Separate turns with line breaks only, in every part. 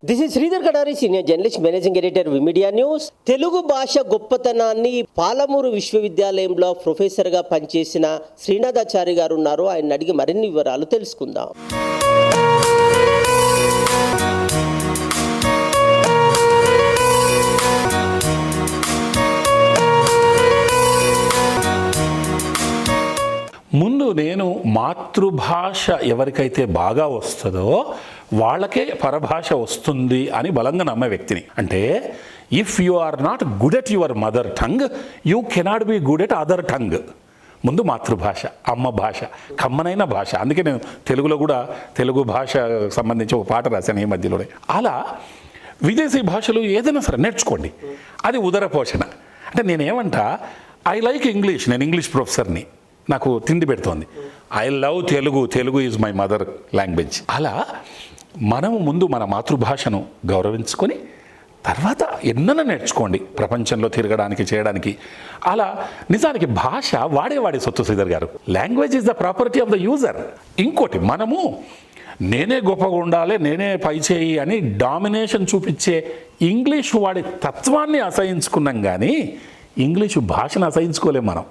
This is Sridhar Kadari, senior journalist, managing editor, V Media news. Telugu భాష గొప్పతనాన్ని పాలమూరు విశ్వవిద్యాలయంలో ప్రొఫెసర్గా పనిచేసిన శ్రీనాథాచారి గారు ఉన్నారు. ఆయన అడిగి మరిన్ని వివరాలు తెలుసుకుందాం.
ముందు నేను మాతృభాష ఎవరికైతే బాగా వస్తుందో వాళ్ళకే పరభాష వస్తుంది అని బలంగా నమ్మే వ్యక్తిని. అంటే if you are not good at your mother tongue, you cannot be good at other tongue. ముందు మాతృభాష, అమ్మ భాష, కమ్మనైన భాష. అందుకే నేను తెలుగులో కూడా తెలుగు భాష సంబంధించి ఒక పాట రాశాను ఈ మధ్యలోనే. అలా విదేశీ భాషలు ఏదైనా సరే నేర్చుకోండి, అది ఉదర పోషణ. అంటే నేనేమంటా, ఐ లైక్ ఇంగ్లీష్, నేను ఇంగ్లీష్ ప్రొఫెసర్ని, నాకు తిండి పెడుతోంది. I love Telugu, Telugu is my mother language. అలా మనము ముందు మన మాతృభాషను గౌరవించుకొని తర్వాత ఎన్నైనా నేర్చుకోండి ప్రపంచంలో తిరగడానికి, చేయడానికి. అలా నిజానికి భాష వాడే సొత్తు శ్రీధర్ గారు. Language is the property of the user. ఇంకోటి, మనము నేనే గొప్పగా ఉండాలి, నేనే పై చేయి అని డామినేషన్ చూపించే ఇంగ్లీష్ వాడి తత్వాన్ని అసహించుకున్నాం, కానీ ఇంగ్లీషు భాషను అసహించుకోలేం మనం.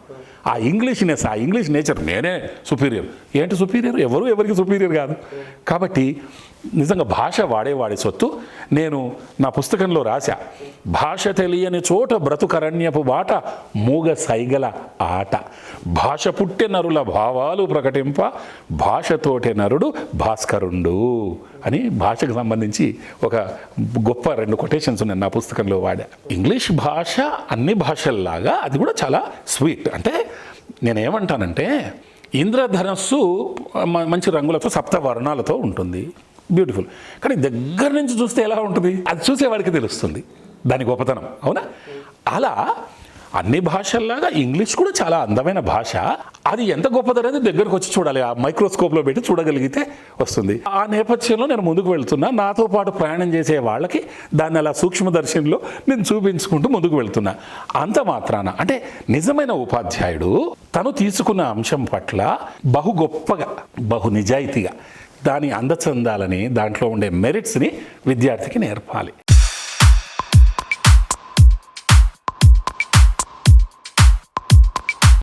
ఆ ఇంగ్లీష్నెస్, ఆ ఇంగ్లీష్ నేచర్, నేనే సుపీరియర్. ఏంటి సుపీరియర్? ఎవరికి సుపీరియర్ కాదు. కాబట్టి నిజంగా భాష వాడే సొత్తు. నేను నా పుస్తకంలో రాశా, భాష తెలియని చోట బ్రతుకరణ్యపు బాట, మూగ సైగల ఆట, భాష పుట్టె నరుల భావాలు ప్రకటింప, భాషతోటే నరుడు భాస్కరుండు అని భాషకు సంబంధించి ఒక గొప్ప 2 కొటేషన్స్ ఉన్నాయి నా పుస్తకంలో వాడా. ఇంగ్లీష్ భాష అన్ని భాషల్లాగా అది కూడా చాలా స్వీట్. అంటే నేనేమంటానంటే, ఇంద్రధనస్సు మంచి రంగులతో, 7 వర్ణాలతో ఉంటుంది, బ్యూటిఫుల్. కానీ దగ్గర నుంచి చూస్తే ఎలా ఉంటుంది, అది చూసేవాడికి తెలుస్తుంది దాని గొప్పతనం, అవునా? అలా అన్ని భాషల్లాగా ఇంగ్లీష్ కూడా చాలా అందమైన భాష. అది ఎంత గొప్పదనేది దగ్గరకు వచ్చి చూడాలి, ఆ మైక్రోస్కోప్లో పెట్టి చూడగలిగితే వస్తుంది. ఆ నేపథ్యంలో నేను ముందుకు వెళ్తున్నా. నాతో పాటు ప్రయాణం చేసే వాళ్ళకి దాన్ని అలా సూక్ష్మదర్శినిలో నేను చూపించుకుంటూ ముందుకు వెళ్తున్నా. అంత మాత్రాన అంటే నిజమైన ఉపాధ్యాయుడు తను తీసుకున్న అంశం పట్ల బహు గొప్పగా, బహు నిజాయితీగా దాని అందచందాలని, దాంట్లో ఉండే మెరిట్స్ని విద్యార్థికి నేర్పాలి.